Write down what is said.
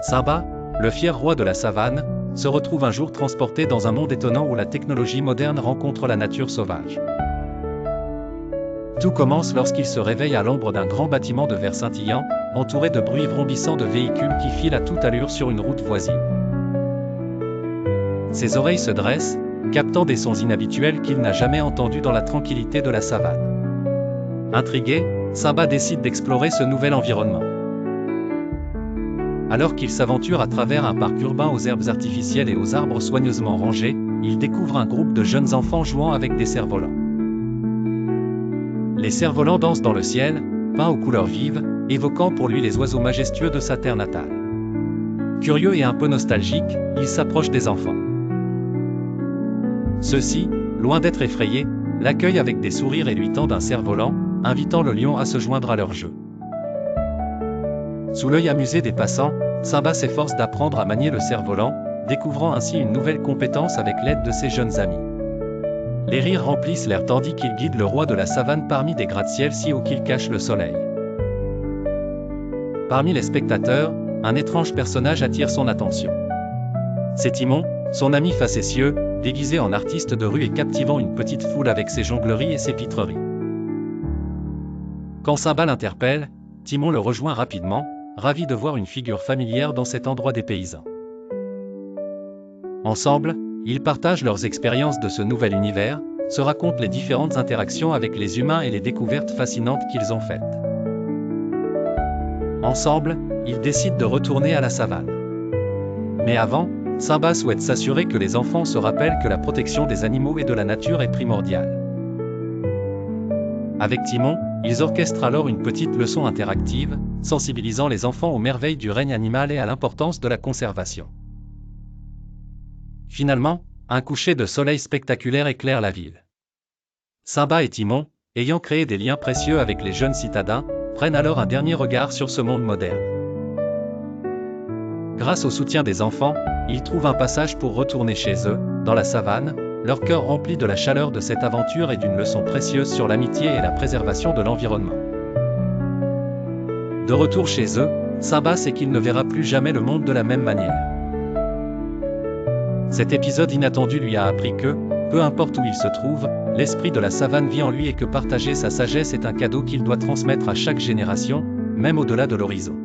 Simba, le fier roi de la savane, se retrouve un jour transporté dans un monde étonnant où la technologie moderne rencontre la nature sauvage. Tout commence lorsqu'il se réveille à l'ombre d'un grand bâtiment de verre scintillant, entouré de bruits vrombissants de véhicules qui filent à toute allure sur une route voisine. Ses oreilles se dressent, captant des sons inhabituels qu'il n'a jamais entendus dans la tranquillité de la savane. Intrigué, Simba décide d'explorer ce nouvel environnement. Alors qu'il s'aventure à travers un parc urbain aux herbes artificielles et aux arbres soigneusement rangés, il découvre un groupe de jeunes enfants jouant avec des cerfs-volants. Les cerfs-volants dansent dans le ciel, peints aux couleurs vives, évoquant pour lui les oiseaux majestueux de sa terre natale. Curieux et un peu nostalgique, il s'approche des enfants. Ceux-ci, loin d'être effrayés, l'accueillent avec des sourires et lui tendent un cerf-volant, invitant le lion à se joindre à leur jeu. Sous l'œil amusé des passants, Simba s'efforce d'apprendre à manier le cerf-volant, découvrant ainsi une nouvelle compétence avec l'aide de ses jeunes amis. Les rires remplissent l'air tandis qu'il guide le roi de la savane parmi des gratte-ciel si hauts qu'il cache le soleil. Parmi les spectateurs, un étrange personnage attire son attention. C'est Timon, son ami facétieux, déguisé en artiste de rue et captivant une petite foule avec ses jongleries et ses pitreries. Quand Simba l'interpelle, Timon le rejoint rapidement, ravi de voir une figure familière dans cet endroit des paysans. Ensemble, ils partagent leurs expériences de ce nouvel univers, se racontent les différentes interactions avec les humains et les découvertes fascinantes qu'ils ont faites. Ensemble, ils décident de retourner à la savane. Mais avant, Simba souhaite s'assurer que les enfants se rappellent que la protection des animaux et de la nature est primordiale. Avec Timon, ils orchestrent alors une petite leçon interactive, sensibilisant les enfants aux merveilles du règne animal et à l'importance de la conservation. Finalement, un coucher de soleil spectaculaire éclaire la ville. Simba et Timon, ayant créé des liens précieux avec les jeunes citadins, prennent alors un dernier regard sur ce monde moderne. Grâce au soutien des enfants, ils trouvent un passage pour retourner chez eux, dans la savane, leur cœur rempli de la chaleur de cette aventure et d'une leçon précieuse sur l'amitié et la préservation de l'environnement. De retour chez eux, Simba sait qu'il ne verra plus jamais le monde de la même manière. Cet épisode inattendu lui a appris que, peu importe où il se trouve, l'esprit de la savane vit en lui et que partager sa sagesse est un cadeau qu'il doit transmettre à chaque génération, même au-delà de l'horizon.